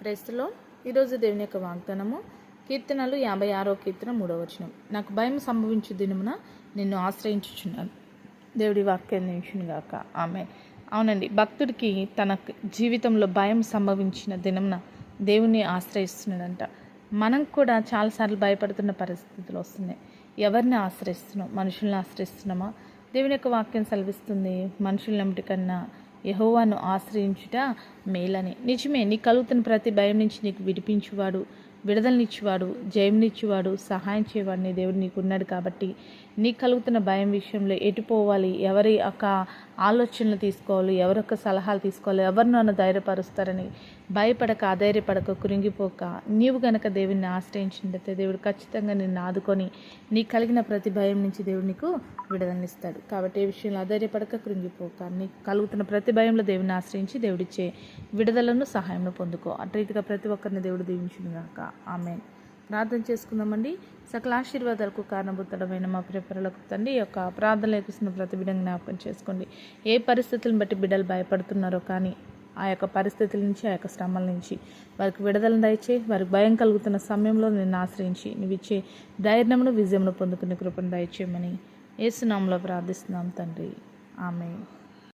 క్రైస్తలో ఈరోజు దేవుని యొక్క వాగ్దానము కీర్తనలు 56వ కీర్తన 3వ వచనం. నాకు భయం సంభవించు దినమున నిన్ను ఆశ్రయించుచున్నాను. దేవుడి వాక్యం నిలిచునుగాక. ఆమె అవునండి, భక్తుడికి తన జీవితంలో భయం సంభవించిన దినమున దేవుని ఆశ్రయిస్తున్నాడంట. మనం కూడా చాలాసార్లు భయపడుతున్న పరిస్థితులు వస్తున్నాయి. ఎవరిని ఆశ్రయిస్తున్నాం? మనుషుల్ని ఆశ్రయిస్తున్నామా? దేవుని యొక్క వాక్యం సెలవిస్తుంది, మనుషుల నమ్మటి కన్నా యెహోవాను ఆశ్రయించుట మేలని. నిజమే, నీకు కలుగుతున్న ప్రతి భయం నుంచి నీకు విడిపించువాడు, విడుదలనిచ్చేవాడు, జయంనిచ్చేవాడు, సహాయం చేయవాడు నీ దేవుడు నీకు ఉన్నాడు. కాబట్టి నీకు కలుగుతున్న భయం విషయంలో ఎటు పోవాలి, ఎవరి యొక్క ఆలోచనలు తీసుకోవాలి, ఎవరొక్క సలహాలు తీసుకోవాలి, ఎవరు నన్ను ధైర్యపరుస్తారని భయపడక, అధైర్యపడక, కృంగిపోక నీవు గనక దేవుడిని ఆశ్రయించినట్లయితే దేవుడు ఖచ్చితంగా నిన్ను ఆదుకొని నీకు కలిగిన ప్రతి భయం నుంచి దేవుడు నీకు విడుదలనిస్తాడు. కాబట్టి ఏ విషయంలో అధైర్యపడక, కృంగిపోక, నీకు కలుగుతున్న ప్రతి భయంలో దేవుడిని ఆశ్రయించి దేవుడిచ్చే విడుదలను, సహాయంను పొందుకో. అటు రీతిగా ప్రతి ఒక్కరిని దేవుడు దీవించునుగాక. ఆమేన్. ప్రార్థన చేసుకుందామండి. సకల ఆశీర్వాదాలకు కారణభూతమైన మా ప్రియపరులకు తండ్రి, ఈ యొక్క ప్రార్థనలు ఎక్కిస్తున్న ప్రతి బిడ్డను జ్ఞాపకం చేసుకోండి. ఏ పరిస్థితులను బట్టి బిడ్డలు భయపడుతున్నారో కానీ ఆ యొక్క పరిస్థితుల నుంచి, ఆ యొక్క శ్రమల నుంచి వారికి విడుదలను దయచేయి. వారికి భయం కలుగుతున్న సమయంలో నిన్ను ఆశ్రయించి నువ్వు ఇచ్చే ధైర్యమును, విజయమును పొందుకునే కృపను దయచేయమని యేసు నామములో ప్రార్థిస్తున్నాం తండ్రి. ఆమేన్.